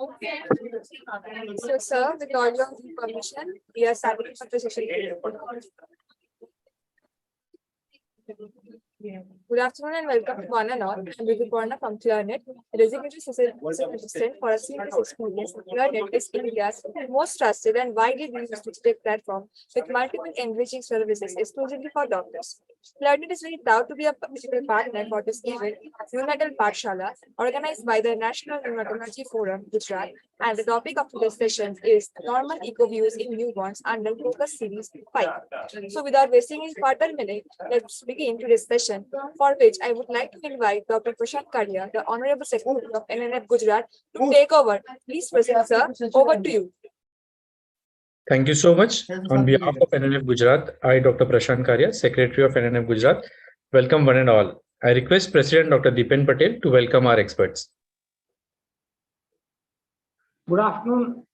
So, sir, with all your permission, we are starting the session. Good afternoon and welcome to one and all. I'm Ritu from ClearNet, a designated assistant for a seamless experience. ClearNet is India's most trusted and widely used digital platform with multiple enriching services exclusively for doctors. ClearNet is very proud to be a principal partner for this event, Neonatal Pathshala, organized by the National Neonatology Forum, Gujarat, and the topic of today's session is normal eco views in newborns under POCUS Series 5. So without wasting any further minute, let's begin today's session, for which I would like to invite Dr. Prashant Kalia, the Honorable Secretary of NNF Gujarat, to take over. Please proceed, sir. Over to you. Thank you so much. On behalf of NNF Gujarat, I, Dr. Prashant Kalia, Secretary of NNF Gujarat, welcome one and all. I request President Dr. Dipen Patel to welcome our experts. Good afternoon,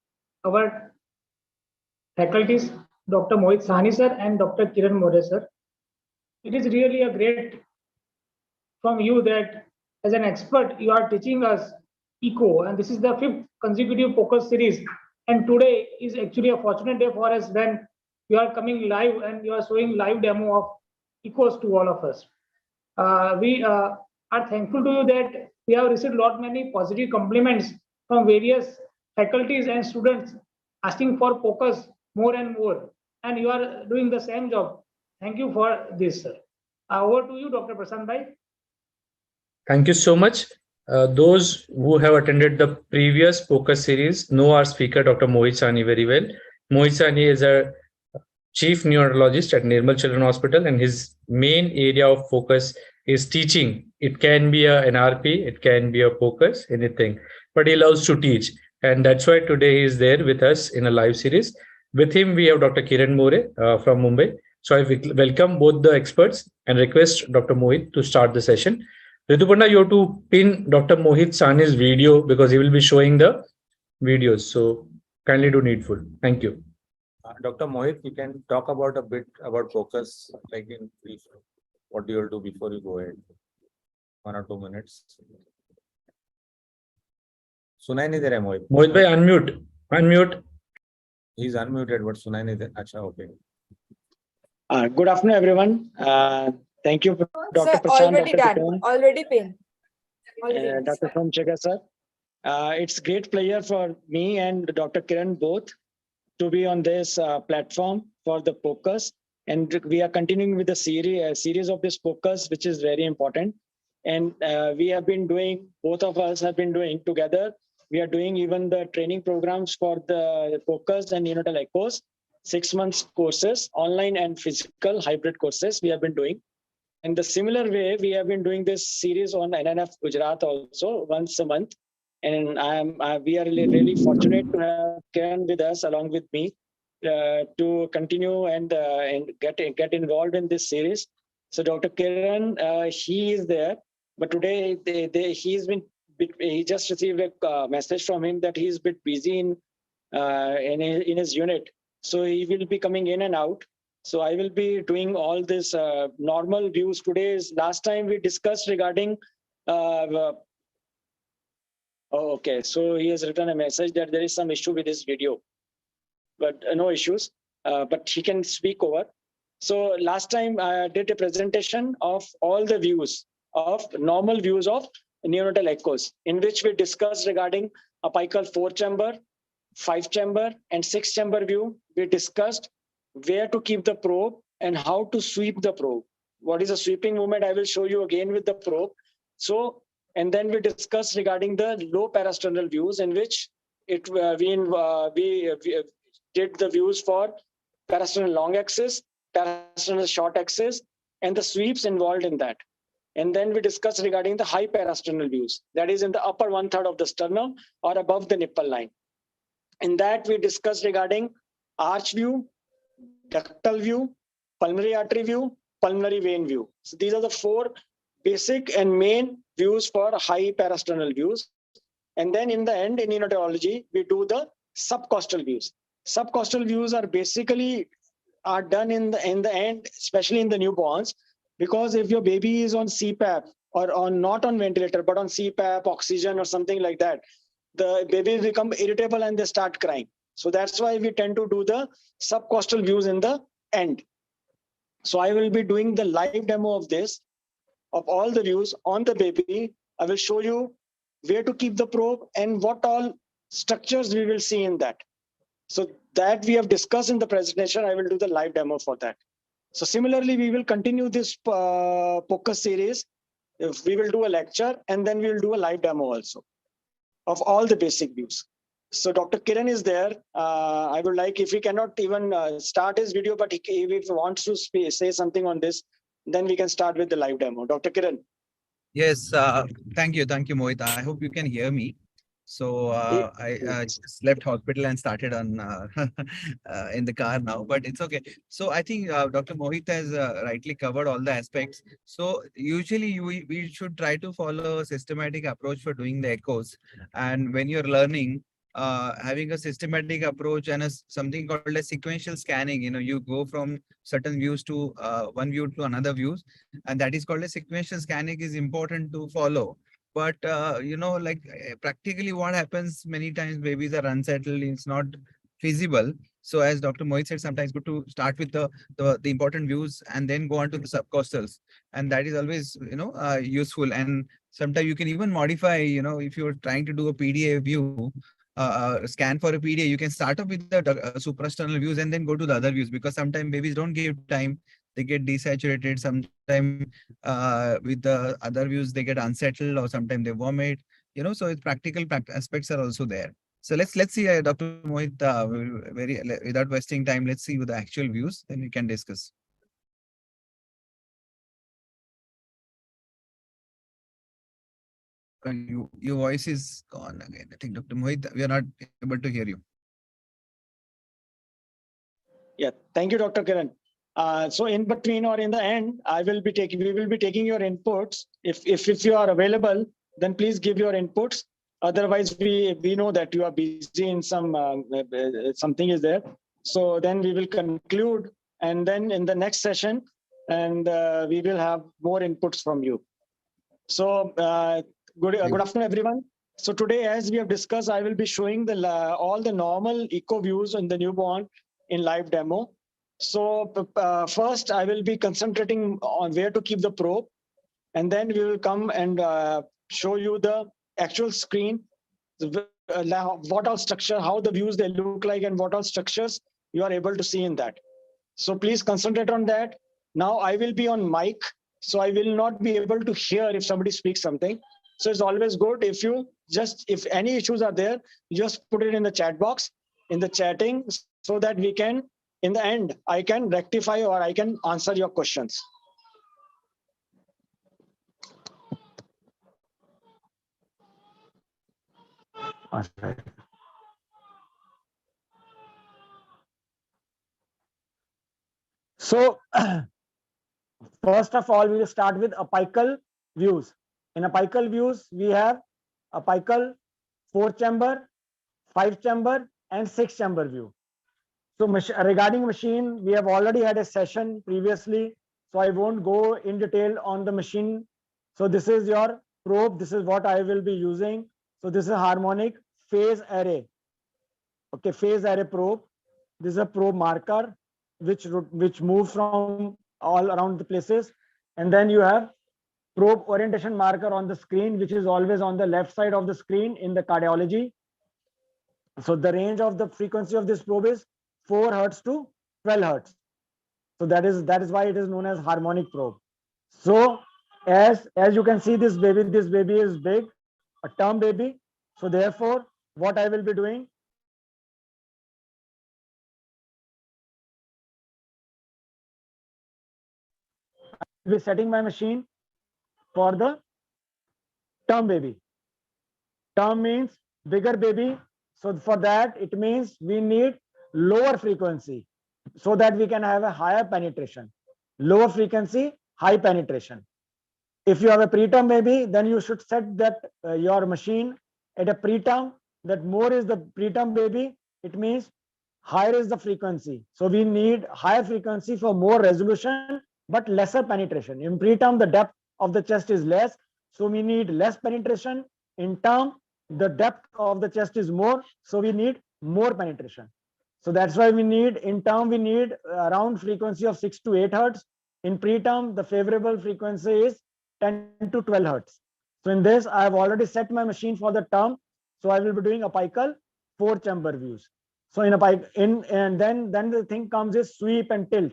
our faculties, Dr. Mohit Sahni sir and Dr. Kiran More sir. It is really a great from you that as an expert, you are teaching us eco, and this is the 5th consecutive POCUS series. And today is actually a fortunate day for us when you are coming live and you are showing live demo of ecos to all of us. We are thankful to you that we have received many positive compliments from various faculties and students asking for POCUS more and more, and you are doing the same job. Thank you for this, sir. Over to you, Dr. Prasad Bhai. Thank you so much. Those who have attended the previous POCUS series know our speaker, Dr. Mohit Sahni, very well. Mohit Sahni is a chief neonatologist at Nirmal Children Hospital, and his main area of focus is teaching. It can be a NRP, it can be a POCUS, anything, but he loves to teach. And that's why today he is there with us in a live series. With him, we have Dr. Kiran More from Mumbai. So I welcome both the experts and request Dr. Mohit to start the session. Ritupanda, you have to pin Dr. Mohit Sahni's video because he will be showing the videos. So kindly do needful. Thank you. Dr. Mohit, you can talk about a bit about POCUS, like in brief, what you will do before you go ahead. 1 or 2 minutes. सुनाई नहीं दे रहा है मोहित. Mohit bhai, unmute. He's unmuted, but सुनाई नहीं दे. अच्छा, okay. Good afternoon, everyone. Thank you, Dr. Sir, Prashant. already Dr. done. Already pinned. Dr. Somchekar, sir. It's great pleasure for me and Dr. Kiran both to be on this platform for the POCUS. And we are continuing with the series of this POCUS, which is very important. And we have been doing, both of us have been doing together. We are doing even the training programs for the POCUS and neonatal echoes, 6 months courses, online and physical hybrid courses we have been doing. In the similar way, we have been doing this series on NNF Gujarat also once a month. And we are really fortunate to have Kiran with us along with me to continue and get involved in this series. So Dr. Kiran, he is there, but today he just received a message from him that he's a bit busy in his unit. So he will be coming in and out. So I will be doing all this normal views. Last time we discussed regarding, okay. So he has written a message that there is some issue with this video, but no issues, but he can speak over. So last time I did a presentation of all the views of normal views of neonatal echoes, in which we discussed regarding apical 4-chamber, 5-chamber and 6-chamber view. We discussed where to keep the probe and how to sweep the probe. What is a sweeping movement? I will show you again with the probe. So, and then we discussed regarding the low parasternal views, in which we did the views for parasternal long axis, parasternal short axis, and the sweeps involved in that. And then we discussed regarding the high parasternal views, that is in the upper 1/3 of the sternum or above the nipple line. In that we discussed regarding arch view, ductal view, pulmonary artery view, pulmonary vein view. So these are the 4 basic and main views for high parasternal views. And then in the end, in neonatology, we do the subcostal views. Subcostal views are basically done in the end, especially in the newborns, because if your baby is on CPAP or not on ventilator, but on CPAP, oxygen or something like that, the babies become irritable and they start crying. So that's why we tend to do the subcostal views in the end. So I will be doing the live demo of this, of all the views on the baby. I will show you where to keep the probe and what all structures we will see in that. So that we have discussed in the presentation, I will do the live demo for that. So similarly, we will continue this POCUS series. If we will do a lecture and then we will do a live demo also of all the basic views. So Dr. Kiran is there. I would like, if he cannot even start his video, but if he wants to say something on this, then we can start with the live demo. Dr. Kiran. Yes, thank you, Mohit. I hope you can hear me. So I just left hospital and started on in the car now, but it's okay. So I think Dr. Mohit has rightly covered all the aspects. So usually we should try to follow a systematic approach for doing the echoes. And when you're learning, having a systematic approach and something called a sequential scanning, you go from certain views to one view to another views, and that is called a sequential scanning is important to follow. But practically what happens many times, babies are unsettled, it's not feasible. So as Dr. Mohit said, sometimes good to start with the important views and then go on to the subcostals, and that is always useful. And sometimes you can even modify, if you're trying to do a PDA view, scan for a PDA, you can start off with the suprasternal views and then go to the other views, because sometimes babies don't give time, they get desaturated. Sometimes with the other views they get unsettled, or sometimes they vomit. So it's practical aspects are also there. So let's see, Dr. Mohit, without wasting time, let's see with the actual views, then we can discuss. Your voice is gone again. I think, Dr. Mohit, we are not able to hear you. Yeah, thank you, Dr. Kiran. So in between or in the end, we will be taking your inputs. If you are available, then please give your inputs. Otherwise, we know that you are busy in something is there. So then we will conclude, and then in the next session, and we will have more inputs from you. So good afternoon, everyone. So today, as we have discussed, I will be showing all the normal echo views in the newborn in live demo. So first, I will be concentrating on where to keep the probe, and then we will come and show you the actual screen, what all structure, how the views they look like, and what all structures you are able to see in that. So please concentrate on that. Now I will be on mic, so I will not be able to hear if somebody speaks something. So it's always good if any issues are there, just put it in the chat box, in the chatting, so that we can, in the end, I can rectify or I can answer your questions. So first of all, we will start with apical views. In apical views, we have apical 4-chamber, 5-chamber, and 6-chamber view. So regarding machine, we have already had a session previously, so I won't go in detail on the machine. So this is your probe. This is what I will be using. So this is a harmonic phase array. Okay, phase array probe. This is a probe marker which moves from all around the places. And then you have probe orientation marker on the screen, which is always on the left side of the screen in the cardiology. So the range of the frequency of this probe is 4 Hertz to 12 Hertz. So that is why it is known as harmonic probe. So as you can see, this baby is big, a term baby. So therefore, what I will be doing, I will be setting my machine for the term baby. Term means bigger baby. So for that, it means we need lower frequency so that we can have a higher penetration. Lower frequency, high penetration. If you have a preterm baby, then you should set that your machine at a preterm, that more is the preterm baby, it means higher is the frequency. So we need higher frequency for more resolution, but lesser penetration. In preterm, the depth of the chest is less, so we need less penetration. In term, the depth of the chest is more, so we need more penetration. So that's why we need, in term, we need around frequency of 6 to 8 hertz. In pre-term, the favorable frequency is 10 to 12 hertz. So in this, I have already set my machine for the term. So I will be doing apical 4-chamber views. So in and then the thing comes is sweep and tilt.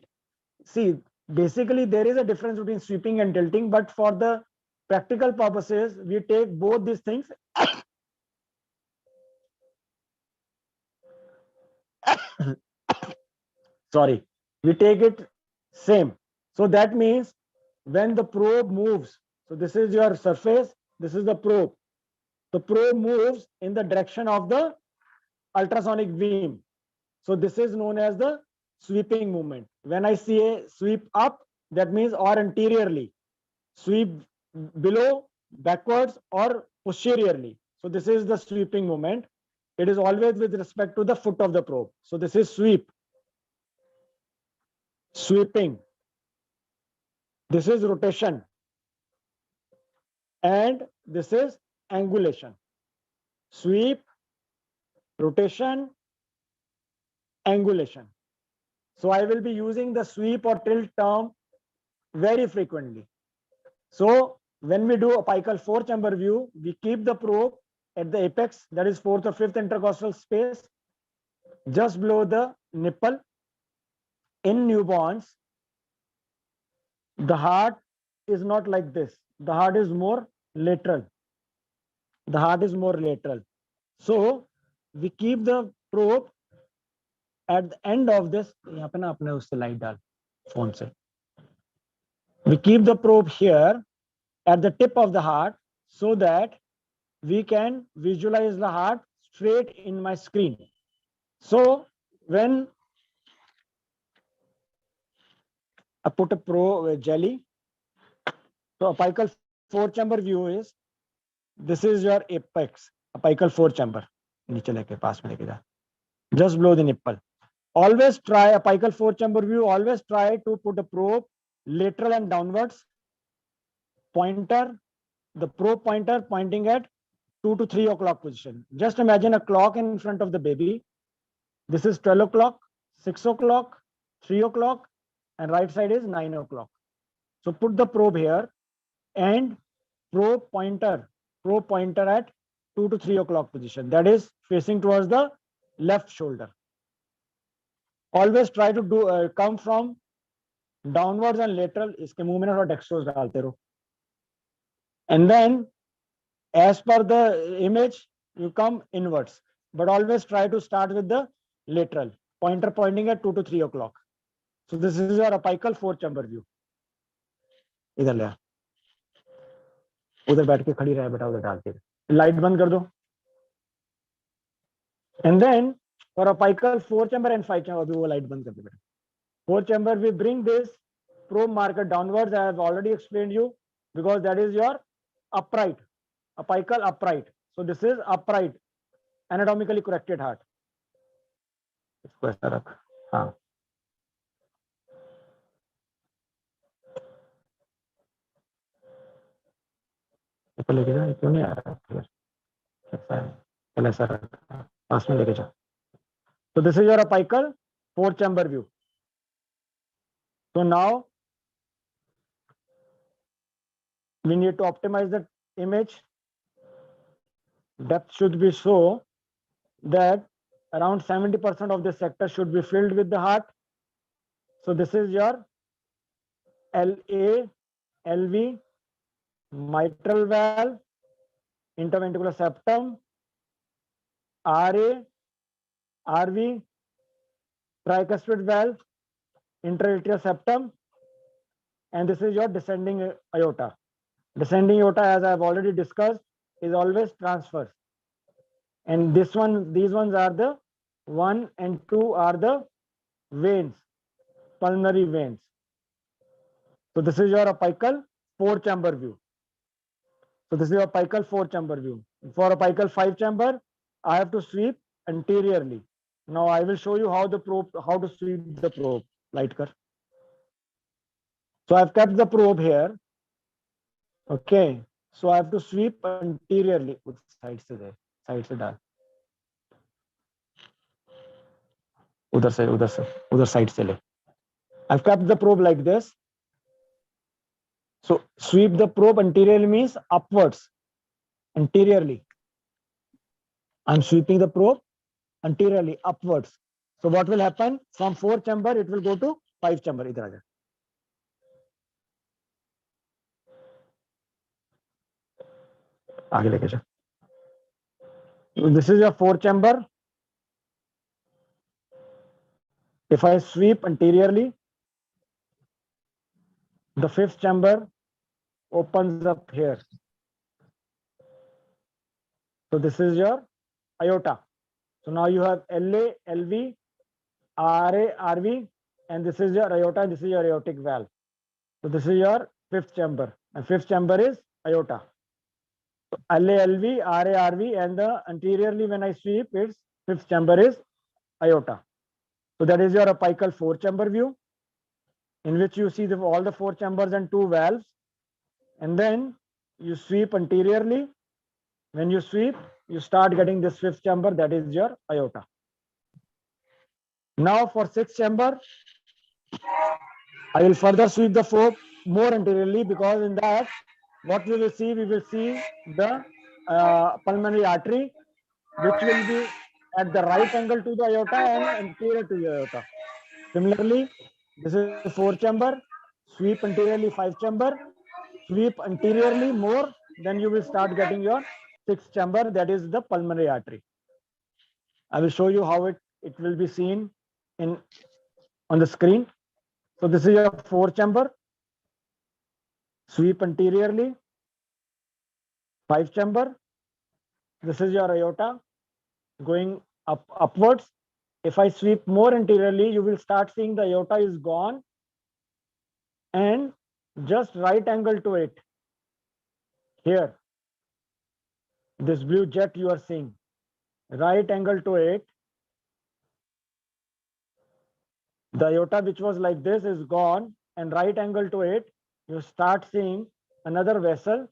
See, basically there is a difference between sweeping and tilting, but for the practical purposes, we take both these things. Sorry, we take it same. So that means when the probe moves, so this is your surface, this is the probe. The probe moves in the direction of the ultrasonic beam. So this is known as the sweeping movement. When I see a sweep up, that means or anteriorly, sweep below, backwards, or posteriorly. So this is the sweeping movement. It is always with respect to the foot of the probe. So this is sweep, sweeping. This is rotation, and this is angulation. Sweep, rotation, angulation. So I will be using the sweep or tilt term very frequently. So when we do apical 4-chamber view, we keep the probe at the apex, that is 4th or 5th intercostal space, just below the nipple. In newborns, the heart is not like this. The heart is more lateral. The heart is more lateral. So we keep the probe at the end of this. यहाँ पे ना अपने उससे light डाल phone से. We keep the probe here at the tip of the heart so that we can visualize the heart straight in my screen. So when I put a probe jelly, so apical 4-chamber view is, this is your apex, apical 4-chamber. नीचे लेके पास में लेके जा, just below the nipple. Always try apical 4-chamber view. Always try to put a probe lateral and downwards. Pointer, the probe pointer pointing at 2 to 3 o'clock position. Just imagine a clock in front of the baby. This is 12 o'clock, 6 o'clock, 3 o'clock, and right side is 9 o'clock. So put the probe here and probe pointer at 2 to 3 o'clock position. That is facing towards the left shoulder. Always try to do come from downwards and lateral. इसके मुंह में ना थोड़ा dextrose डालते रहो. And then, as per the image, you come inwards. But always try to start with the lateral. Pointer pointing at 2 to 3 o'clock. So this is your apical 4-chamber view. इधर ले आ. उधर बैठ के खड़ी रहे बेटा, उधर डाल के. Light बंद कर दो. And then for apical 4-chamber and 5-chamber, अभी वो light बंद कर दो बेटा. 4-chamber, we bring this probe marker downwards. I have already explained you, because that is your upright, apical upright. So this is upright, anatomically corrected heart. इसको ऐसा रख. हाँ. इसको लेके जा. क्यों नहीं आ रहा? चल ऐसा रख. पास में लेके जा. So this is your apical 4-chamber view. So now we need to optimize the image. Depth should be so that around 70% of this sector should be filled with the heart. So this is your LA, LV, mitral valve, interventricular septum, RA, RV, tricuspid valve, interatrial septum, and this is your descending aorta. Descending aorta, as I have already discussed, is always transverse. And these ones are the 1 and 2 are the veins, pulmonary veins. So this is your apical 4-chamber view. So this is your apical 4-chamber view. For apical 5-chamber, I have to sweep anteriorly. Now I will show you how to sweep the probe. Light kar. So I've kept the probe here. Okay. So I have to sweep anteriorly. Side se there. Side से डाल, उधर से उधर side से ले. I've kept the probe like this. So sweep the probe anteriorly means upwards, anteriorly. I'm sweeping the probe anteriorly upwards. So what will happen? From 4 chamber, it will go to 5 chamber. इधर आ जा. आगे लेके जा. This is your 4 chamber. If I sweep anteriorly, the 5th chamber opens up here. So this is your aorta. So now you have LA, LV, RA, RV, and this is your aorta, and this is your aortic valve. So this is your 5th chamber, and 5th chamber is aorta. So LA, LV, RA, RV, and the anteriorly when I sweep, its 5th chamber is aorta. So that is your apical 4-chamber view, in which you see all the 4 chambers and 2 valves, and then you sweep anteriorly. When you sweep, you start getting this 5th chamber, that is your aorta. Now for 6th chamber, I will further sweep the probe more anteriorly, because in that, what we will see the pulmonary artery, which will be at the right angle to the aorta and anterior to the aorta. Similarly, this is 4 chamber, sweep anteriorly 5 chamber, sweep anteriorly more, then you will start getting your 6th chamber, that is the pulmonary artery. I will show you how it will be seen on the screen. So this is your 4 chamber, sweep anteriorly, 5 chamber. This is your aorta going upwards. If I sweep more anteriorly, you will start seeing the aorta is gone, and just right angle to it here, this blue jet you are seeing, right angle to it, the aorta which was like this is gone, and right angle to it, you start seeing another vessel,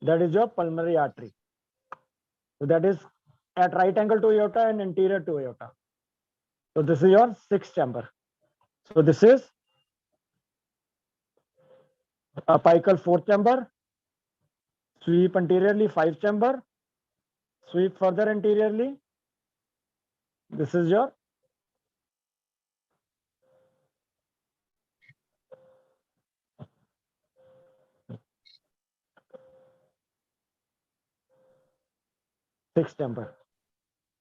that is your pulmonary artery. So that is at right angle to aorta and anterior to aorta. So this is your 6th chamber. So this is apical 4th chamber, sweep anteriorly 5 chamber, sweep further anteriorly. This is your sixth chamber.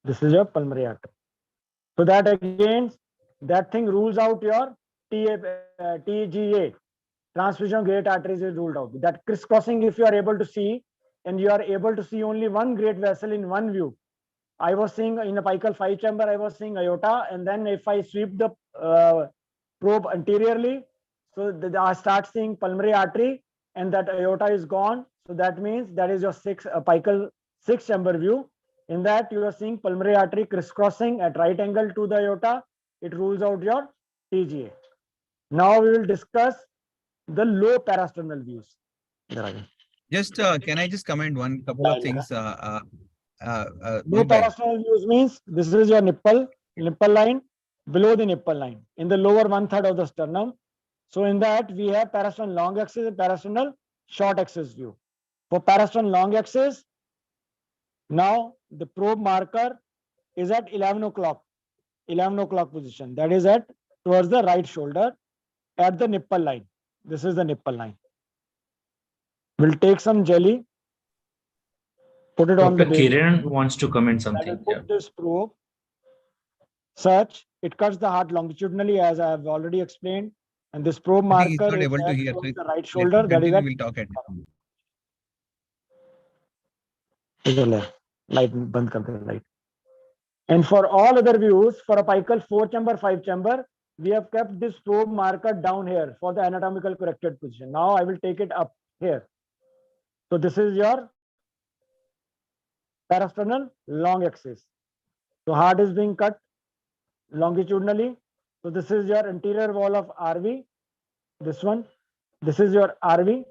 This is your pulmonary artery. So that again, that thing rules out your TGA, transfusion great arteries is ruled out. That crisscrossing, if you are able to see, and you are able to see only one great vessel in one view. I was seeing in apical 5 chamber, I was seeing aorta, and then if I sweep the probe anteriorly, so I start seeing pulmonary artery, and that aorta is gone. So that means that is your apical 6 chamber view. In that you are seeing pulmonary artery crisscrossing at right angle to the aorta. It rules out your TGA. Now we will discuss the low parasternal views. Just can I just comment one couple of things? Low Mohit bhai. parasternal views means this is your nipple line, below the nipple line, in the lower 1/3 of the sternum. So in that we have parasternal long axis and parasternal short axis view. For parasternal long axis, now the probe marker is at 11 o'clock position. That is at towards the right shoulder at the nipple line. This is the nipple line. We'll take some jelly, put it on the Dr. Kiran wants to comment I will something. put this probe such it cuts the heart longitudinally, as I have already explained, and this probe I think he's marker not is able to at hear. towards So the right let shoulder. him That is continue, at we'll talk at light बंद कर दे light. And for all other views, for apical 4 chamber, 5 chamber, we have kept this probe marker down here for the anatomical corrected position. Now I will take it up here. So this is your parasternal long axis. So heart is being cut longitudinally. So this is your anterior wall of RV. This one. This is your RV.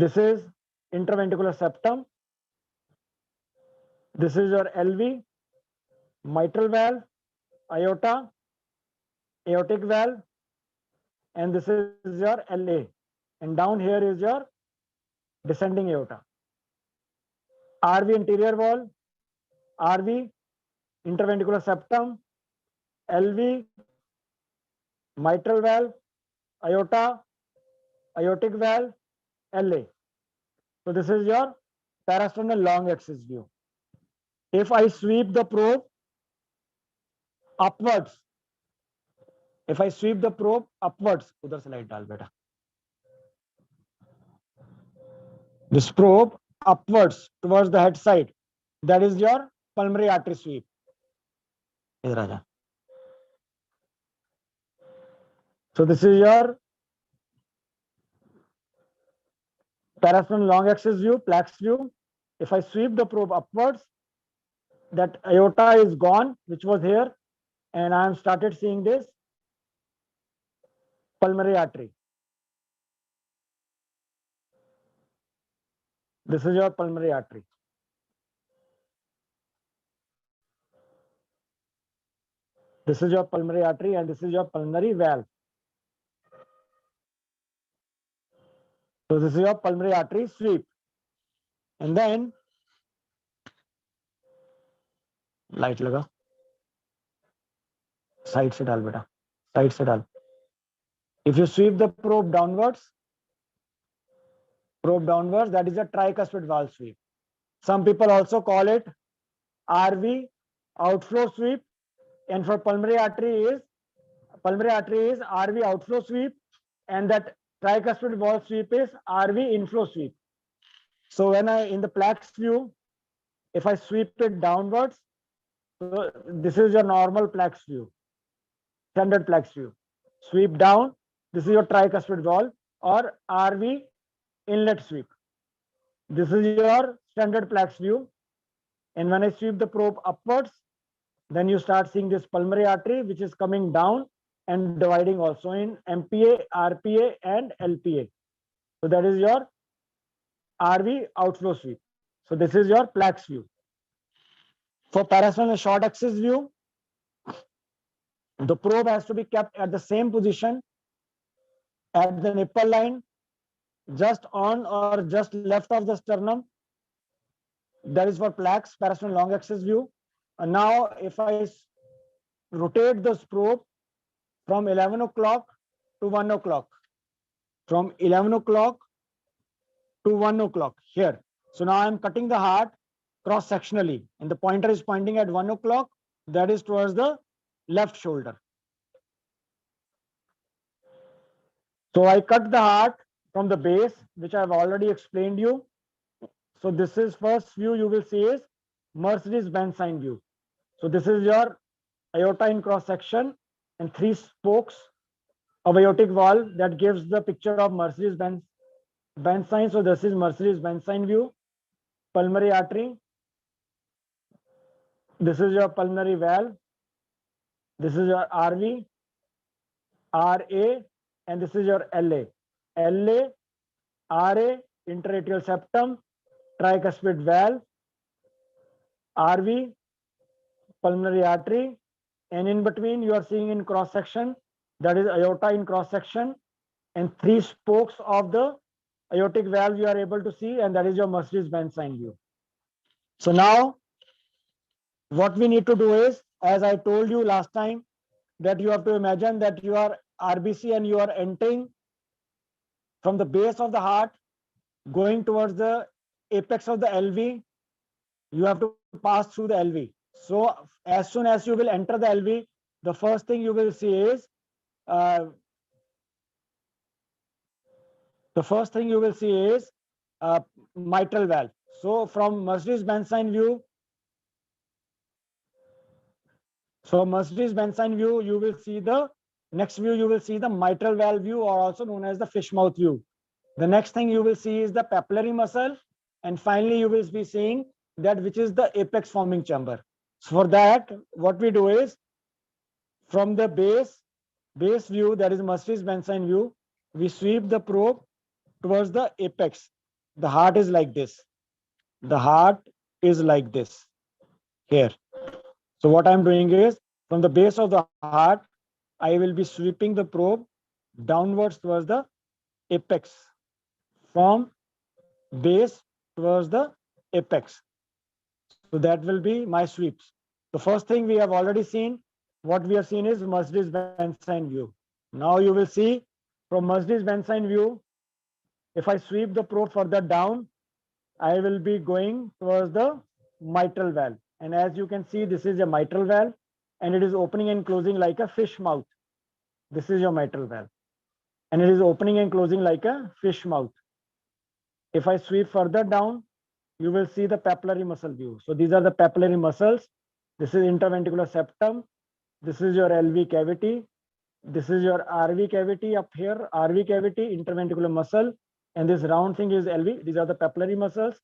This is interventricular septum. This is your LV, mitral valve, aorta, aortic valve, and this is your LA. And down here is your descending aorta. RV anterior wall, RV interventricular septum, LV mitral valve, aorta, aortic valve, LA. So this is your parasternal long axis view. If I sweep the probe upwards, udhar se light dal beta. This probe upwards towards the head side, that is your pulmonary artery sweep. So this is your parasternal long axis view, plaques view. If I sweep the probe upwards, that aorta is gone, which was here, and I am started seeing this pulmonary artery. This is your pulmonary artery. This is your pulmonary artery, and this is your pulmonary valve. So this is your pulmonary artery sweep. And then light laga. Side se dal beta. Side se dal. If you sweep the probe downwards, that is a tricuspid valve sweep. Some people also call it RV, outflow sweep, and for pulmonary artery is RV outflow sweep, and that tricuspid valve sweep is RV inflow sweep. So when in the plaques view, if I sweep it downwards, so this is your normal plaques view, standard plaques view. Sweep down, this is your tricuspid valve or RV inlet sweep. This is your standard plaques view. And when I sweep the probe upwards, then you start seeing this pulmonary artery, which is coming down and dividing also in MPA, RPA, and LPA. So that is your RV outflow sweep. So this is your plaques view. For parasternal short axis view, the probe has to be kept at the same position at the nipple line, just on or just left of the sternum. That is for plaques, parasternal long axis view. And now if I rotate this probe from 11 o'clock to 1 o'clock, from 11 o'clock to 1 o'clock here. So now I'm cutting the heart cross sectionally, and the pointer is pointing at 1 o'clock, that is towards the left shoulder. So I cut the heart from the base, which I've already explained you. So this is first view you will see is Mercedes-Benz sign view. So this is your aorta in cross section and 3 spokes of aortic valve that gives the picture of Mercedes-Benz sign. So this is Mercedes-Benz sign view. Pulmonary artery. This is your pulmonary valve. This is your RV, RA, and this is your LA. LA, RA, interatrial septum, tricuspid valve, RV, pulmonary artery, and in between you are seeing in cross section, that is aorta in cross section, and 3 spokes of the aortic valve you are able to see, and that is your Mercedes-Benz sign view. So now what we need to do is, as I told you last time, that you have to imagine that you are RBC and you are entering from the base of the heart, going towards the apex of the LV. You have to pass through the LV. So as soon as you will enter the LV, the first thing you will see is mitral valve. So from Mercedes-Benz sign view, you will see the next view, you will see the mitral valve view, or also known as the fish mouth view. The next thing you will see is the papillary muscle, and finally you will be seeing that which is the apex forming chamber. So for that, what we do is, from the base view, that is Mercedes-Benz sign view, we sweep the probe towards the apex. The heart is like this. The heart is like this. here. So what I'm doing is from the base of the heart, I will be sweeping the probe downwards towards the apex, from base towards the apex. So that will be my sweeps. The first thing we have already seen, what we have seen is Mercedes-Benz view. Now you will see from Mercedes-Benz view, if I sweep the probe further down, I will be going towards the mitral valve. And as you can see, this is a mitral valve and it is opening and closing like a fish mouth. This is your mitral valve and it is opening and closing like a fish mouth. If I sweep further down, you will see the papillary muscle view. So these are the papillary muscles. This is interventricular septum. This is your LV cavity. This is your RV cavity up here, RV cavity, interventricular muscle. And this round thing is LV. These are the papillary muscles.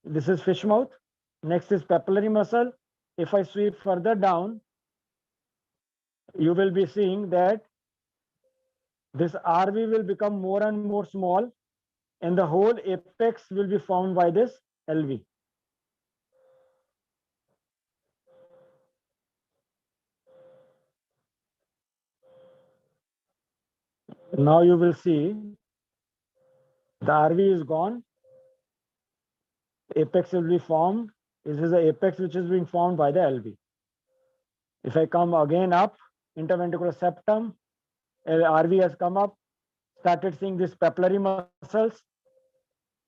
This is fish mouth. Next is papillary muscle. If I sweep further down, you will be seeing that this RV will become more and more small and the whole apex will be formed by this LV. Now you will see the RV is gone. Apex will be formed. This is the apex which is being formed by the LV. If I come again up, interventricular septum, RV has come up, started seeing this papillary muscles,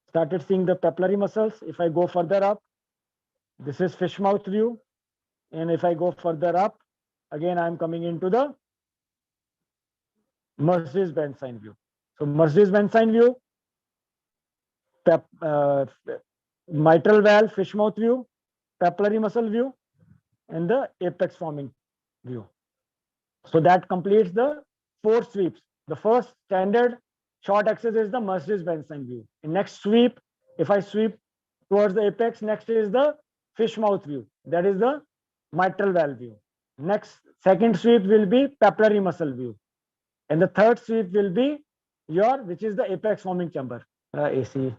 started seeing the papillary muscles. If I go further up, this is fish mouth view. And if I go further up, again, I'm coming into the Mercedes-Benz view. So Mercedes-Benz view, mitral valve, fish mouth view, papillary muscle view, and the apex forming view. So that completes the 4 sweeps. The first standard short axis is the Mercedes-Benz view. In next sweep, if I sweep towards the apex, next is the fish mouth view. That is the mitral valve view. Next, second sweep will be papillary muscle view. And the third sweep will be your, which is the apex forming chamber. AC.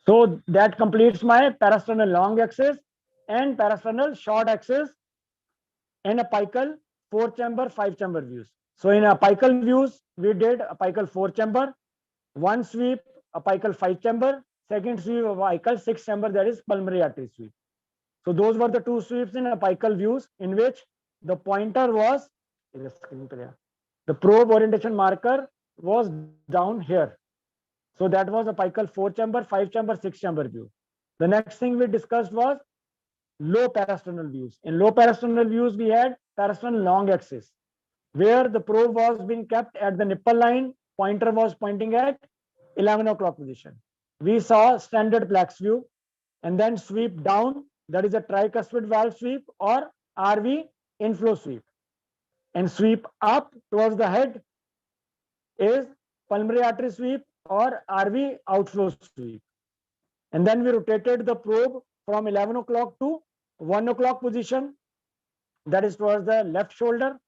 So that completes my parasternal long axis and parasternal short axis and apical 4-chamber, 5-chamber views. So in apical views, we did apical 4-chamber, one sweep apical 5-chamber, second sweep apical 6-chamber, that is pulmonary artery sweep. So those were the 2 sweeps in apical views in which the pointer was, the probe orientation marker was down here. So that was apical 4-chamber, 5-chamber, 6-chamber view. The next thing we discussed was low parasternal views. In low parasternal views, we had parasternal long axis, where the probe was being kept at the nipple line, pointer was pointing at 11 o'clock position. We saw standard Plax view and then sweep down, that is a tricuspid valve sweep or RV inflow sweep. And sweep up towards the head is pulmonary artery sweep or RV outflow sweep. And then we rotated the probe from 11 o'clock to 1 o'clock position, that is towards the left shoulder,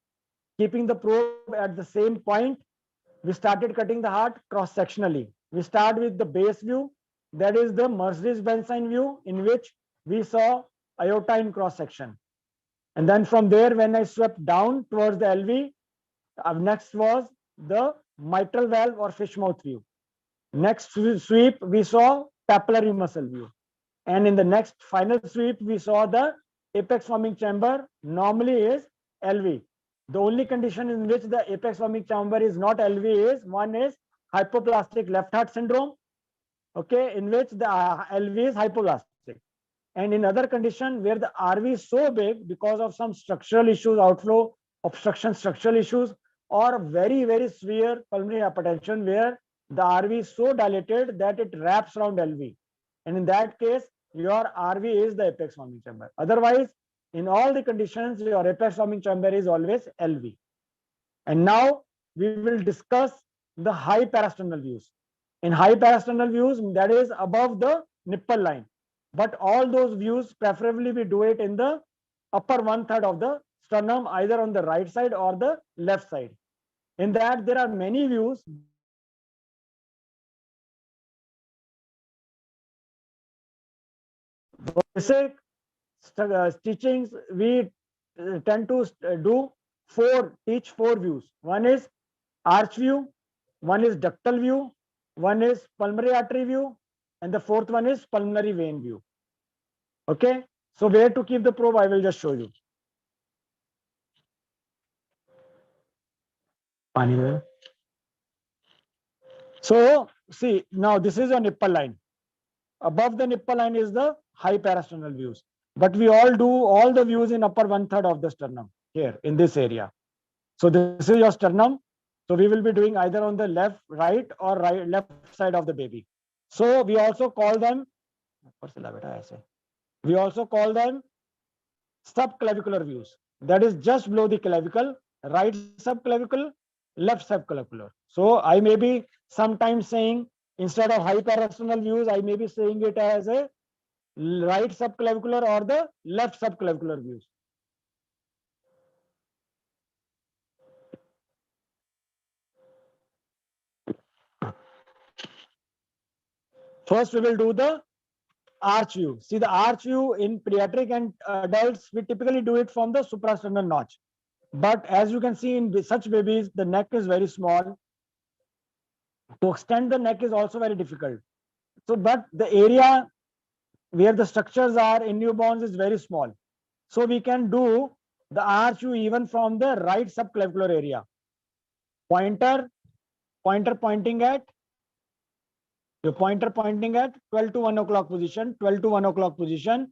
keeping the probe at the same point. We started cutting the heart cross-sectionally. We start with the base view, that is the Mercedes-Benz view, in which we saw aorta in cross-section. And then from there, when I swept down towards the LV, next was the mitral valve or fish mouth view. Next sweep, we saw papillary muscle view. And in the next final sweep, we saw the apex forming chamber normally is LV. The only condition in which the apex forming chamber is not LV is, one is hypoplastic left heart syndrome, okay, in which the LV is hypoplastic. And in other condition where the RV is so big because of some structural issues, outflow, obstruction, structural issues, or very, very severe pulmonary hypertension where the RV is so dilated that it wraps around LV. And in that case, your RV is the apex forming chamber. Otherwise, in all the conditions, your apex forming chamber is always LV. And now we will discuss the high parasternal views. In high parasternal views, that is above the nipple line. But all those views, preferably we do it in the upper 1/3 of the sternum, either on the right side or the left side. In that, there are many views. Basic stitchings, we tend to teach four views. One is arch view, one is ductal view, one is pulmonary artery view, and the fourth one is pulmonary vein view. Okay, so where to keep the probe, I will just show you. So see, now this is a nipple line. Above the nipple line is the high parasternal views, but we all do all the views in upper 1/3 of the sternum here in this area. So this is your sternum. So we will be doing either on the left, right, or left side of the baby. So we also call them subclavicular views. That is just below the clavicle, right subclavicle, left subclavicular. So I may be sometimes saying, instead of high parasternal views, I may be saying it as a right subclavicular or the left subclavicular views. First, we will do the arch view. See, the arch view in pediatric and adults, we typically do it from the suprasternal notch. But as you can see in such babies, the neck is very small. To extend the neck is also very difficult. So, but the area where the structures are in newborns is very small. So we can do the arch view even from the right subclavicular area. Pointer pointing at, your pointer pointing at 12 to 1 o'clock position, 12 to 1 o'clock position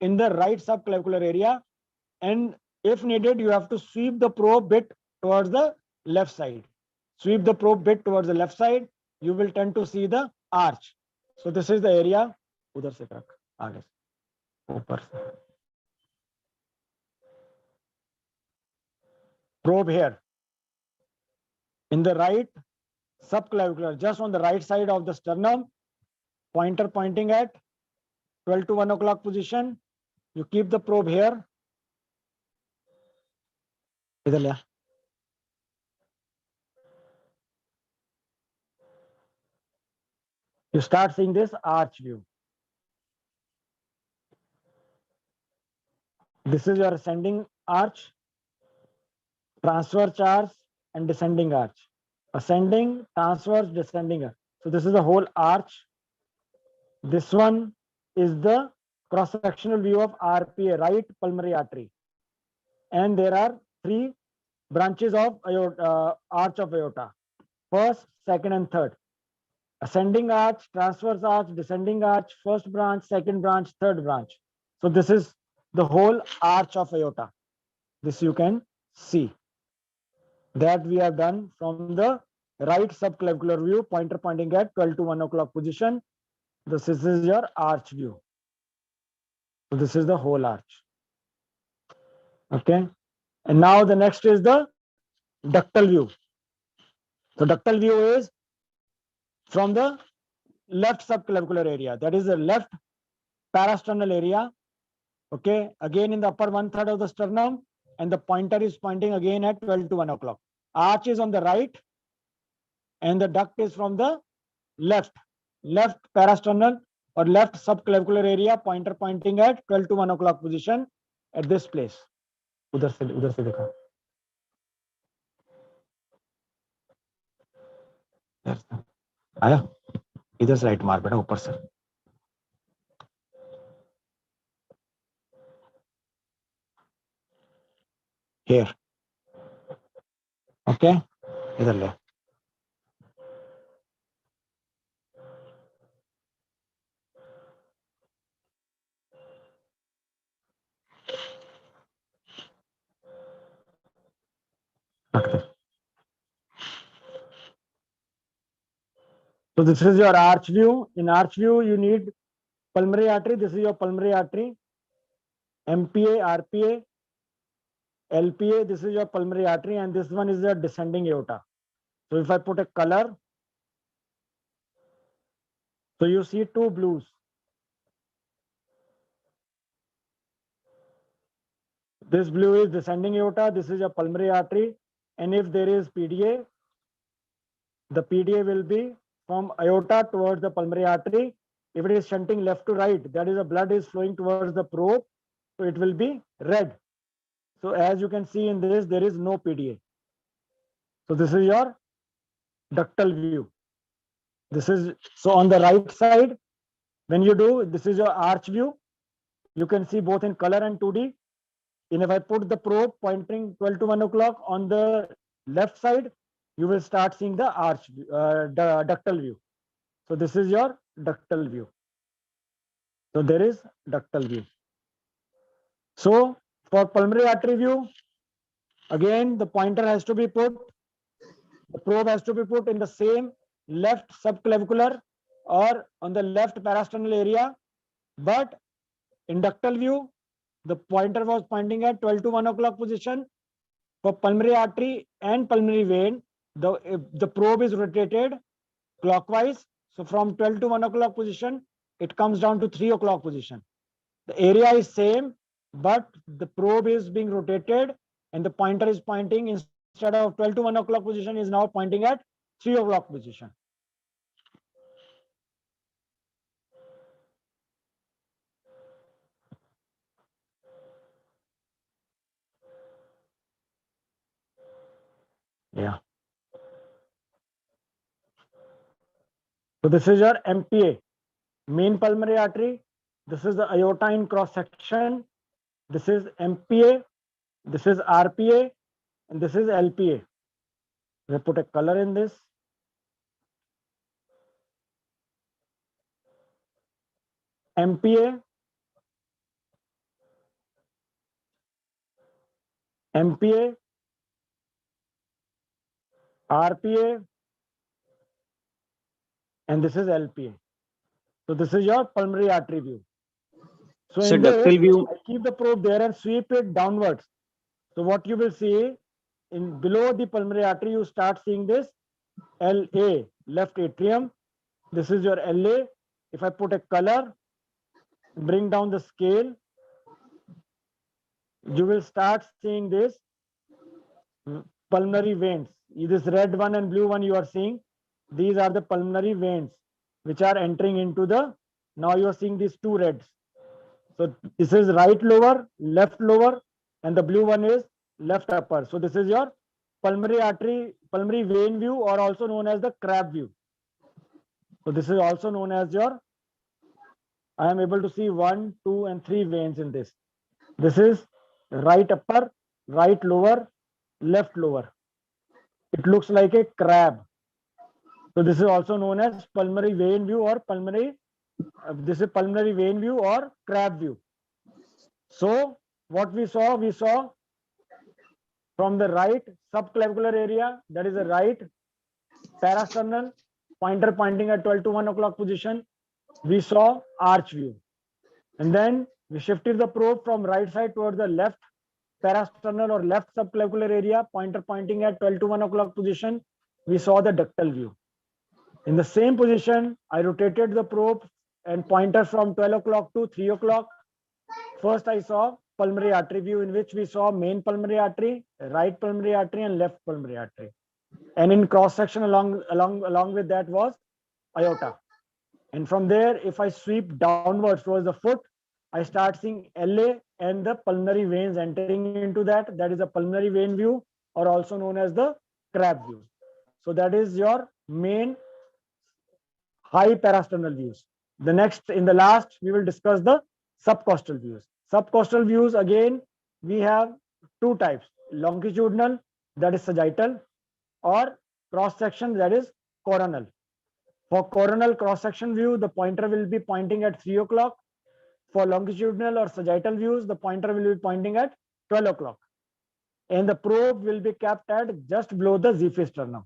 in the right subclavicular area. And if needed, you have to sweep the probe bit towards the left side. Sweep the probe bit towards the left side, you will tend to see the arch. So this is the area. Udhar se krak, aage se, upar se. Probe here in the right subclavicular, just on the right side of the sternum, pointer pointing at 12 to 1 o'clock position. You keep the probe here. Idhar le aa. You start seeing this arch view. This is your ascending arch, transverse arch, and descending arch. Ascending, transverse, descending arch. So this is the whole arch. This one is the cross-sectional view of RPA, right pulmonary artery. And there are three branches of arch of aorta. First, second, and third. Ascending arch, transverse arch, descending arch, first branch, second branch, third branch. So this is the whole arch of aorta. This you can see that we have done from the right subclavicular view, pointer pointing at 12 to 1 o'clock position. This is your arch view. So this is the whole arch. Okay. And now the next is the ductal view. So ductal view is from the left subclavicular area, that is the left parasternal area. Okay, again in the upper 1/3 of the sternum, and the pointer is pointing again at 12 to 1 o'clock. Arch is on the right, and the duct is from the left parasternal or left subclavicular area, pointer pointing at 12 to 1 o'clock position at this place. उधर से देखा. आया इधर से right मार बेटा ऊपर से. Here. Okay, इधर ले. So this is your arch view. In arch view, you need pulmonary artery. This is your pulmonary artery. MPA, RPA, LPA. This is your pulmonary artery, and this one is your descending aorta. So if I put a color, so you see two blues. This blue is descending aorta. This is your pulmonary artery, and if there is PDA, the PDA will be from aorta towards the pulmonary artery. If it is shunting left to right, that is the blood is flowing towards the probe, so it will be red. So as you can see in this, there is no PDA. So this is your ductal view. This is, so on the right side, when you do, this is your arch view. You can see both in color and 2D. And if I put the probe pointing 12 to 1 o'clock on the left side, you will start seeing the arch, ductal view. So this is your ductal view. So there is ductal view. So for pulmonary artery view, again, the pointer has to be put, the probe has to be put in the same left subclavicular or on the left parasternal area. But in ductal view, the pointer was pointing at 12 to 1 o'clock position. For pulmonary artery and pulmonary vein, the probe is rotated clockwise. So from 12 to 1 o'clock position, it comes down to 3 o'clock position. The area is same, but the probe is being rotated and the pointer is pointing, instead of 12 to 1 o'clock position, is now pointing at 3 o'clock position. Yeah. So this is your MPA, main pulmonary artery. This is the aorta in cross section. This is MPA. This is RPA, and this is LPA. We put a color in this. MPA, MPA, RPA, and this is LPA. So this is your pulmonary artery view. So in this, I keep the probe there and sweep it downwards. So what you will see in below the pulmonary artery, you start seeing this LA, left atrium. This is your LA. If I put a color, bring down the scale, you will start seeing this pulmonary veins. This red one and blue one you are seeing, these are the pulmonary veins which are entering into the, now you are seeing these two reds. So this is right lower, left lower, and the blue one is left upper. So this is your pulmonary artery, pulmonary vein view, or also known as the crab view. So this is also known as your, I am able to see 1, 2, and 3 veins in this. This is right upper, right lower, left lower. It looks like a crab. So this is also known as pulmonary vein view or pulmonary, this is pulmonary vein view or crab view. So what we saw from the right subclavicular area, that is the right parasternal, pointer pointing at 12 to 1 o'clock position, we saw arch view. And then we shifted the probe from right side towards the left parasternal or left subclavicular area, pointer pointing at 12 to 1 o'clock position, we saw the ductal view. In the same position, I rotated the probe and pointer from 12 o'clock to 3 o'clock. First, I saw pulmonary artery view, in which we saw main pulmonary artery, right pulmonary artery, and left pulmonary artery. And in cross section along with that was aorta. And from there, if I sweep downwards towards the foot, I start seeing LA and the pulmonary veins entering into that. That is a pulmonary vein view, or also known as the crab view. So that is your main high parasternal views. The next, in the last, we will discuss the subcostal views. Subcostal views, again, we have two types: longitudinal, that is sagittal, or cross section, that is coronal. For coronal cross section view, the pointer will be pointing at 3 o'clock. For longitudinal or sagittal views, the pointer will be pointing at 12 o'clock. And the probe will be kept at just below the Xiphi sternum.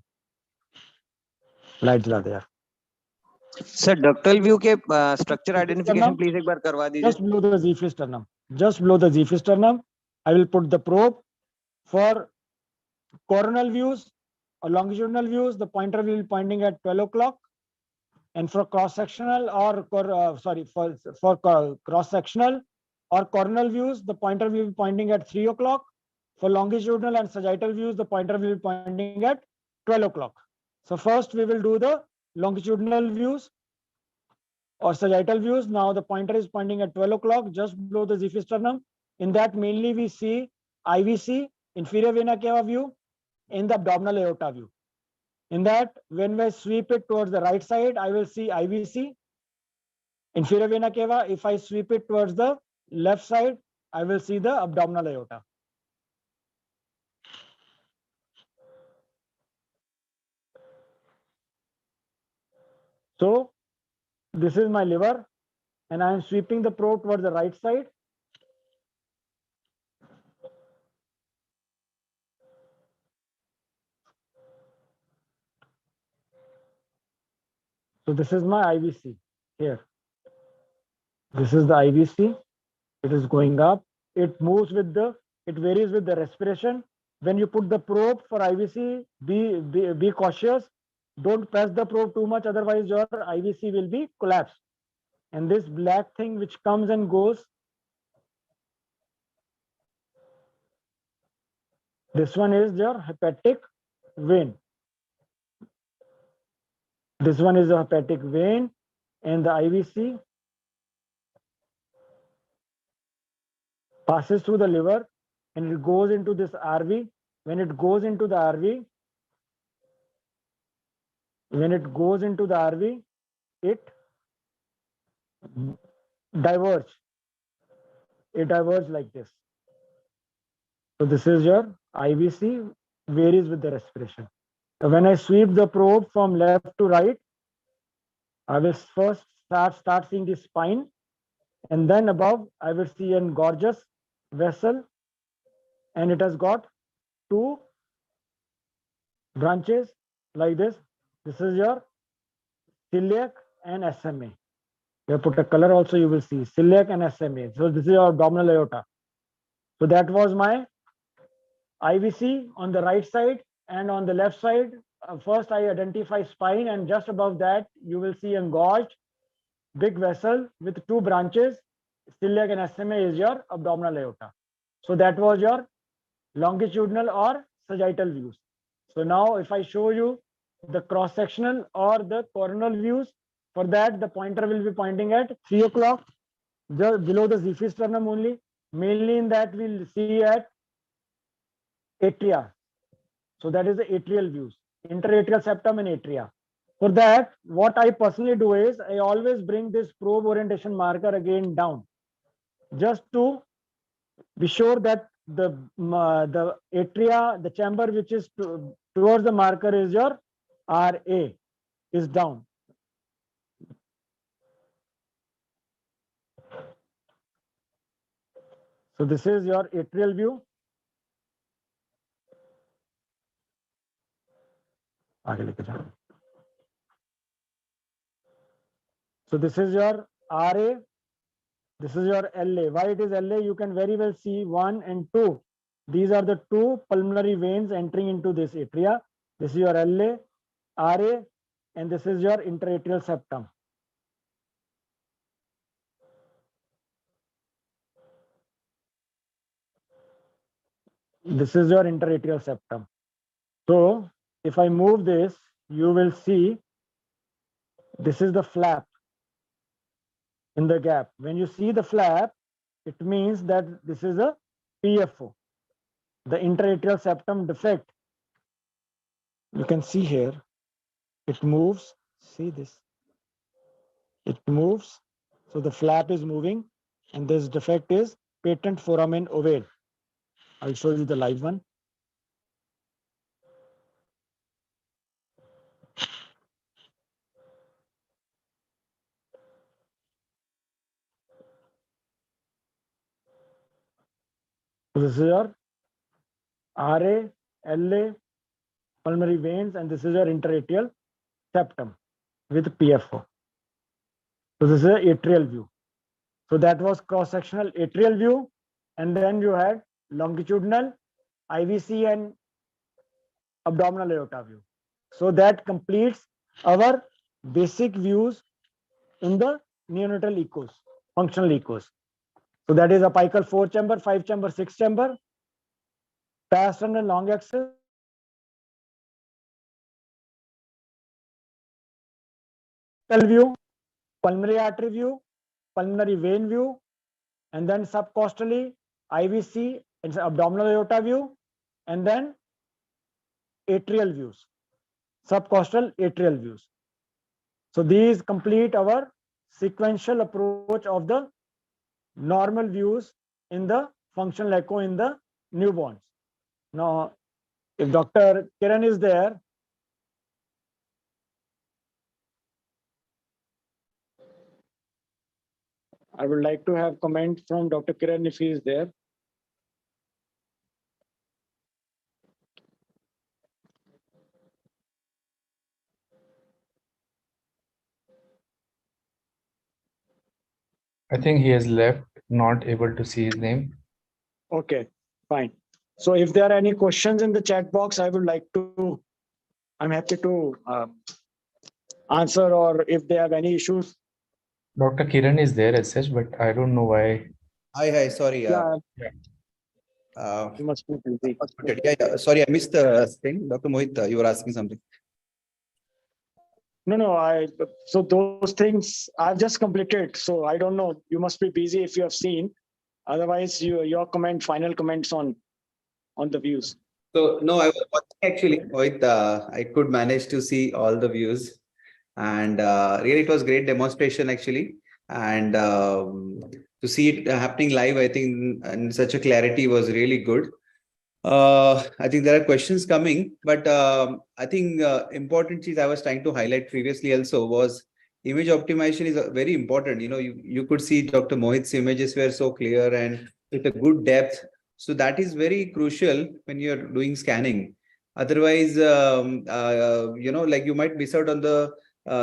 Lights are there. Sir ductal view के structure identification please एक बार करवा दीजिए. Just below the Xiphi sternum. Just below the Xiphi sternum, I will put the probe. For coronal views or longitudinal views, the pointer will be pointing at 12 o'clock. And for cross-sectional or for cross-sectional or coronal views, the pointer will be pointing at 3 o'clock. For longitudinal and sagittal views, the pointer will be pointing at 12 o'clock. So first we will do the longitudinal views or sagittal views. Now the pointer is pointing at 12 o'clock, just below the Xiphi sternum. In that mainly we see IVC, inferior vena cava view, in the abdominal aorta view. In that, when I sweep it towards the right side, I will see IVC, inferior vena cava. If I sweep it towards the left side, I will see the abdominal aorta. So this is my liver, and I am sweeping the probe towards the right side. So this is my IVC here. This is the IVC. It is going up. It moves with the, it varies with the respiration. When you put the probe for IVC, be cautious. Don't press the probe too much, otherwise your IVC will be collapsed. And this black thing which comes and goes, this one is your hepatic vein. This one is the hepatic vein, and the IVC passes through the liver and it goes into this RV. When it goes into the RV, it diverges. It diverges like this. So this is your IVC, varies with the respiration. So when I sweep the probe from left to right, I will first start seeing the spine, and then above I will see a gorgeous vessel, and it has got two branches like this. This is your celiac and SMA. You put a color also, you will see celiac and SMA. So this is your abdominal aorta. So that was my IVC on the right side, and on the left side, first I identify spine, and just above that you will see engorged big vessel with two branches. Celiac and SMA is your abdominal aorta. So that was your longitudinal or sagittal views. So now if I show you the cross-sectional or the coronal views, for that the pointer will be pointing at 3 o'clock, just below the Xiphis sternum only. Mainly in that we'll see at atria. So that is the atrial views, interatrial septum and atria. For that, what I personally do is I always bring this probe orientation marker again down, just to be sure that the atria, the chamber which is towards the marker is your RA, is down. So this is your atrial view. So this is your RA, this is your LA. Why it is LA? You can very well see 1 and 2. These are the two pulmonary veins entering into this atria. This is your LA, RA, and this is your interatrial septum. This is your interatrial septum. So if I move this, you will see this is the flap in the gap. When you see the flap, it means that this is a PFO, the interatrial septum defect. You can see here, it moves. See this? It moves. So the flap is moving, and this defect is patent foramen ovale. I'll show you the live one. So this is your RA, LA, pulmonary veins, and this is your interatrial septum with PFO. So this is an atrial view. So that was cross-sectional atrial view, and then you had longitudinal, IVC, and abdominal aorta view. So that completes our basic views in the neonatal echos, functional echos. So that is apical 4-chamber, 5-chamber, 6-chamber, past and long axis. View, pulmonary artery view, pulmonary vein view, and then subcostally IVC, it's abdominal aorta view, and then atrial views, subcostal atrial views. So these complete our sequential approach of the normal views in the functional echo in the newborns. Now, if Dr. Kiran is there, I would like to have comment from Dr. Kiran if he is there. I think he has left, not able to see his name. Okay, fine. So if there are any questions in the chat box, I'm happy to answer, or if they have any issues. Dr. Kiran is there as such, but I don't know why. Hi, sorry. Yeah, Uh, you must be busy. yeah, sorry, I missed the thing. Dr. Mohit, you were asking something. No, so those things I've just completed. So I don't know. You must be busy if you have seen. Otherwise, your final comments on the views. So no, I was watching actually with I could manage to see all the views, and really it was great demonstration actually, and to see it happening live, I think, and such a clarity was really good. I think there are questions coming, but I think important things I was trying to highlight previously also was image optimization is very important. You know, you could see Dr. Mohit's images were so clear and with a good depth. So that is very crucial when you're doing scanning. Otherwise, you know, like you might miss out on the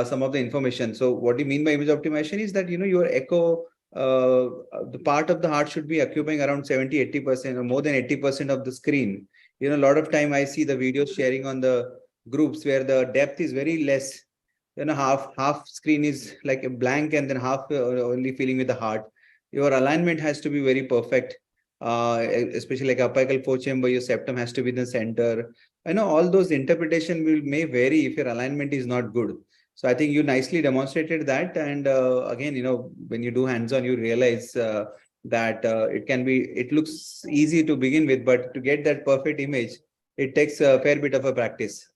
some of the information. So what do you mean by image optimization is that, you know, your echo the part of the heart should be occupying around 70-80% or more than 80% of the screen. You know, a lot of time I see the videos sharing on the groups where the depth is very less. You know, half screen is like a blank and then half only filling with the heart. Your alignment has to be very perfect. Especially like apical four chamber, your septum has to be in the center. I know all those interpretation may vary if your alignment is not good. So I think you nicely demonstrated that. And again, you know, when you do hands-on, you realize that it looks easy to begin with, but to get that perfect image, it takes a fair bit of a practice.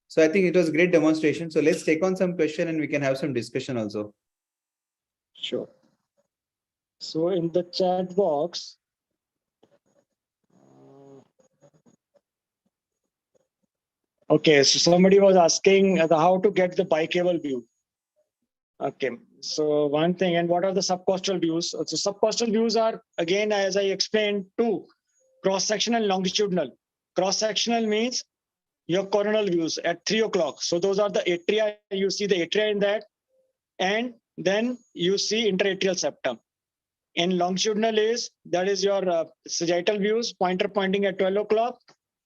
So I think it was great demonstration. So let's take on some question and we can have some discussion also. Sure. So in the chat box, okay, so somebody was asking how to get the bicable view. Okay, so one thing, and what are the subcostal views? So subcostal views are, again, as I explained, two: cross-sectional and longitudinal. Cross-sectional means your coronal views at 3 o'clock. So those are the atria. You see the atria in that, and then you see interatrial septum. In longitudinal that is your sagittal views, pointer pointing at 12 o'clock.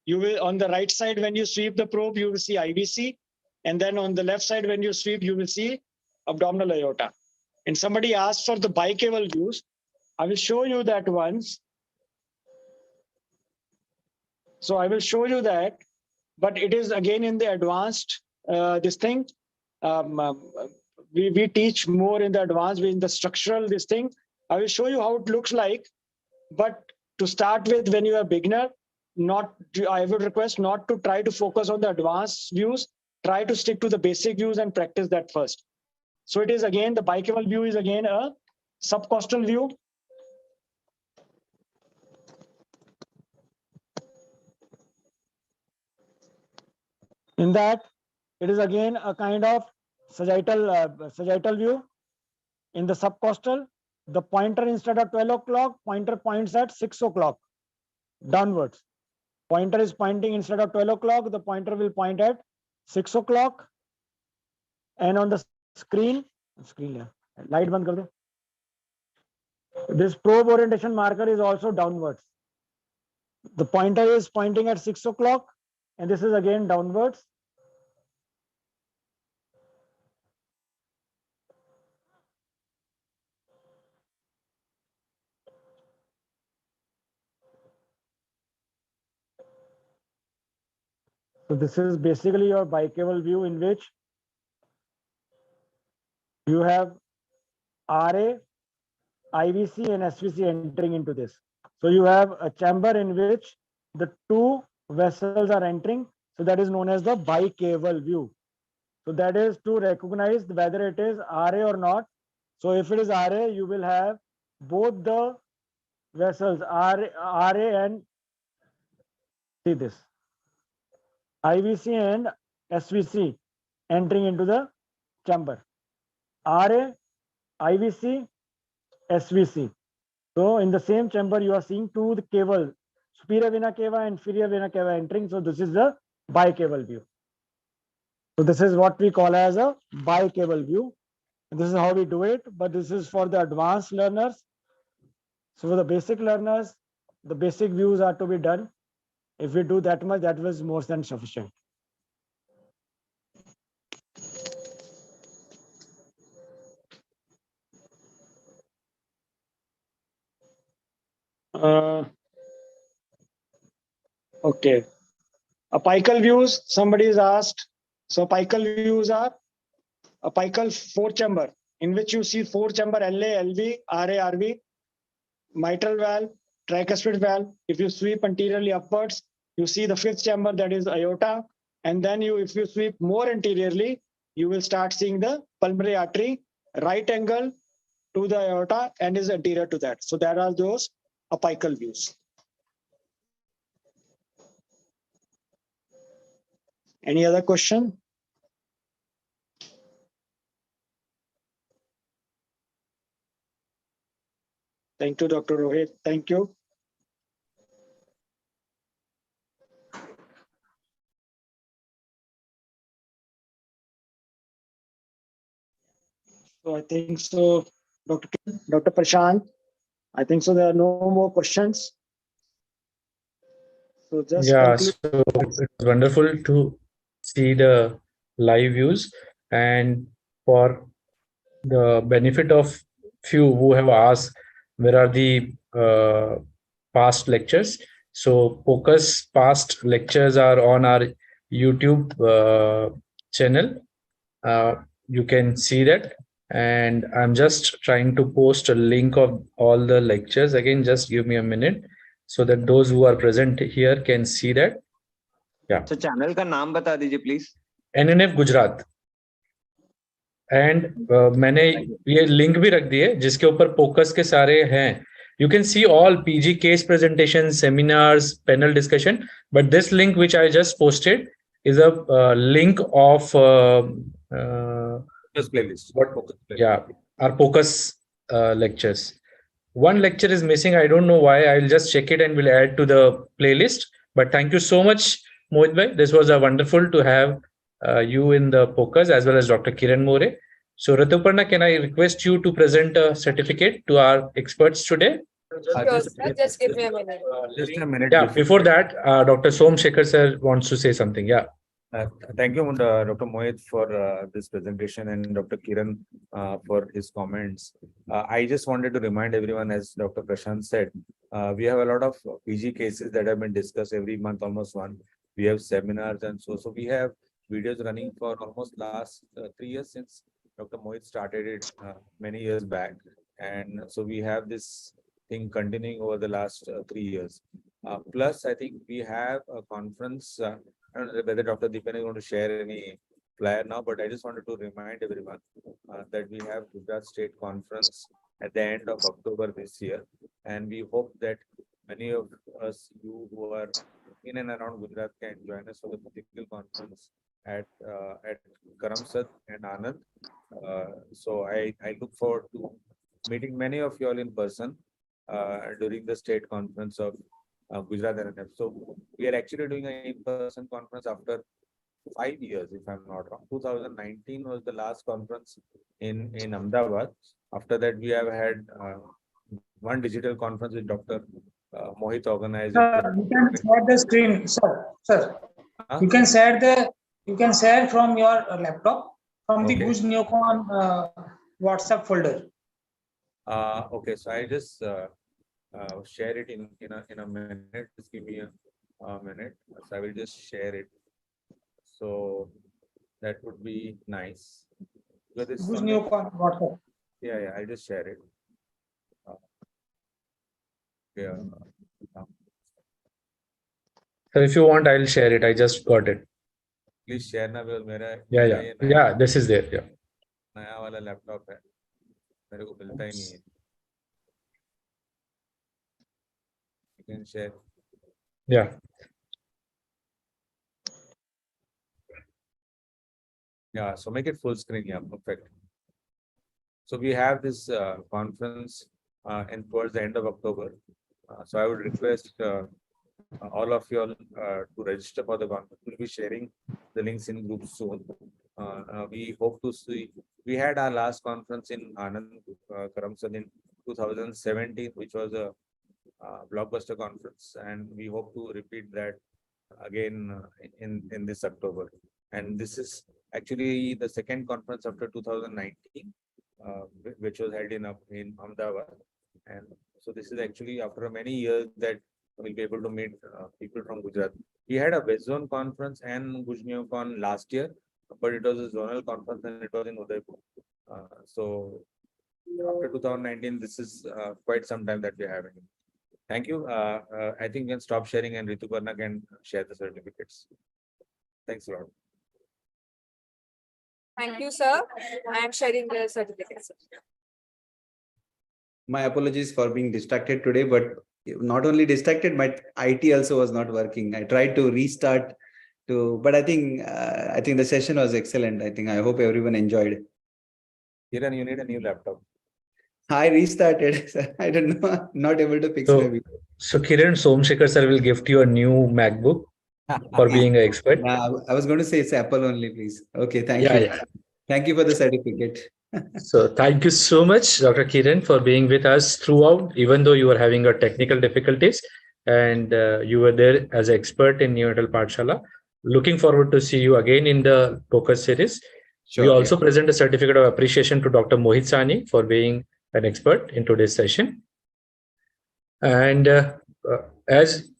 You will, on the right side, when you sweep the probe, you will see IVC. And then on the left side, when you sweep, you will see abdominal aorta. And somebody asked for the bicaval views. I will show you that once. So I will show you that, but it is again in the advanced, this thing. We teach more in the advanced, in the structural, this thing. I will show you how it looks like. But to start with, when you are a beginner, I would request not to try to focus on the advanced views. Try to stick to the basic views and practice that first. So it is again, the bicaval view is again a subcostal view. In that, it is again a kind of sagittal view. In the subcostal, the pointer, instead of 12 o'clock, pointer points at 6 o'clock downwards. Pointer is pointing, instead of 12 o'clock, the pointer will point at 6 o'clock. And on the screen, light band kar do. This probe orientation marker is also downwards. The pointer is pointing at 6 o'clock, and this is again downwards. So this is basically your bicaval view, in which you have RA, IVC, and SVC entering into this. So you have a chamber in which the two vessels are entering. So that is known as the bicaval view. So that is to recognize whether it is RA or not. So if it is RA, you will have both the vessels RA and see this IVC and SVC entering into the chamber. RA, IVC, SVC. So in the same chamber, you are seeing two the cable, superior vena cava and inferior vena cava entering. So this is the bicaval view. So this is what we call as a bicaval view. And this is how we do it, but this is for the advanced learners. So for the basic learners, the basic views are to be done. If we do that much, that was more than sufficient. Okay. Apical views, somebody is asked. So apical views are apical four chamber, in which you see four chamber LA, LV, RA, RV, mitral valve, tricuspid valve. If you sweep anteriorly upwards, you see the fifth chamber, that is aorta. And then if you sweep more anteriorly, you will start seeing the pulmonary artery, right angle to the aorta and is anterior to that. So there are those apical views. Any other question? Thank you, Dr. Rohit. Thank you. So I think so, Dr. Prashant, I think so there are no more questions. So just Yeah, conclude. so it was wonderful to see the live views, and for the benefit of few who have asked where are the past lectures. So POCUS past lectures are on our YouTube channel. You can see that, and I'm just trying to post a link of all the lectures again. Just give me a minute so that those who are present here can see that. Yeah. So channel का नाम बता दीजिए please. NNF Gujarat, and मैंने ये link भी रख दिए जिसके ऊपर फोकस के सारे हैं. You can see all PG case presentations, seminars, panel discussion, but this link which I just posted is a link of Playlist. yeah, our focus lectures. One lecture is missing. I don't know why. I'll just check it and we'll add to the playlist. But thank you so much, Mohit bhai. This was a wonderful to have you in the focus as well as Dr. Kiran More. So Ratuparna, can I request you to present a certificate to our experts today? Sure, sir. Just give me a minute. Just a minute. Yeah, before that, Dr. Som Shekhar sir wants to say something. Yeah. Thank you, Dr. Mohit, for this presentation, and Dr. Kiran for his comments. I just wanted to remind everyone, as Dr. Prashant said, we have a lot of PG cases that have been discussed every month, almost one. We have seminars, and so we have videos running for almost last 3 years since Dr. Mohit started it many years back. And so we have this thing continuing over the last 3 years. Plus, I think we have a conference. I don't know whether Dr. Deepan is going to share any flyer now, but I just wanted to remind everyone that we have Gujarat State Conference at the end of October this year. And we hope that many of us, you who are in and around Gujarat, can join us for the physical conference at Karamsad and Anand. So I look forward to meeting many of you all in person during the state conference of Gujarat NNF. So we are actually doing an in-person conference after 5 years, if I'm not wrong. 2019 was the last conference in Ahmedabad. After that, we have had one digital conference with Dr. Mohit organized. You can share the screen, sir. Huh? You can share from your laptop from the Okay. Guj Neocon WhatsApp folder. Okay, so I just share it in a minute. Just give me a minute. So I will just share it. So that would be nice. Because it's Guj only- Neocon WhatsApp. yeah, I'll just share it. Okay. So if you want, I'll share it. I just got it. Please share ना because मेरा Yeah, मेरा yeah, ये नया yeah. This is there. Yeah, नया वाला laptop है मेरे को मिलता ही नहीं है. You can share. yeah. Yeah, so make it full screen. Yeah, perfect. So we have this conference in towards the end of October. So I would request all of you all to register for the conference. We'll be sharing the links in groups soon. We hope to see. We had our last conference in Anand Karamsad in 2017, which was a blockbuster conference, and we hope to repeat that again in this October. And this is actually the second conference after 2019, which was held in Ahmedabad. And so this is actually after many years that we'll be able to meet people from Gujarat. We had a West Zone conference and Gujneocon last year, but it was a zonal conference and it was in Udaipur. So after 2019, this is quite some time that we're having. Thank you. I think we can stop sharing and Rituparna can share the certificates. Thanks a lot. Thank you, sir. I am sharing the certificates. My apologies for being distracted today, but not only distracted, my IT also was not working. I tried to restart but I think the session was excellent. I hope everyone enjoyed. Kiran, you need a new laptop. I restarted. I don't know. I'm not able to fix So, my. so Kiran Somsekhar sir will gift you a new MacBook for being an expert. I was going to say it's Apple only, please. Okay, thank Yeah, you. yeah. Thank you for the certificate. So thank you so much, Dr. Kiran, for being with us throughout, even though you were having a technical difficulties and you were there as an expert in Neonatal Pathshala. Looking forward to see you again in the POCUS series. Sure, We also yeah. present a certificate of appreciation to Dr. Mohit Sani for being an expert in today's session. And as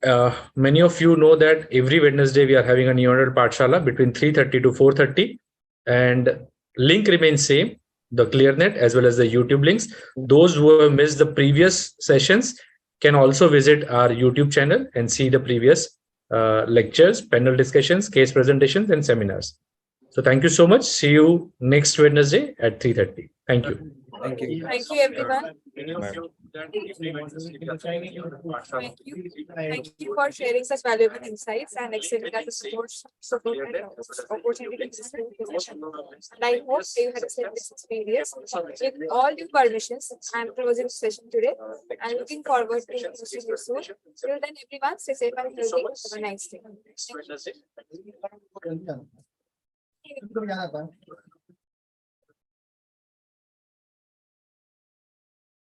many of you know that every Wednesday we are having a Neonatal Pathshala between 3:30 to 4:30, and link remains same, the ClearNet as well as the YouTube links. Those who have missed the previous sessions can also visit our YouTube channel and see the previous lectures, panel discussions, case presentations, and seminars. So thank you so much. See you next Wednesday at 3:30. Thank you. Thank you. Thank you, everyone. Bye. Thank you for sharing such valuable insights and extending us the support and opportunity to discuss the session. And I hope you had a same experience. With all due permissions, I am closing the session today and looking forward to seeing you soon. Till then, everyone, stay safe and healthy. Have a nice day. Thank you.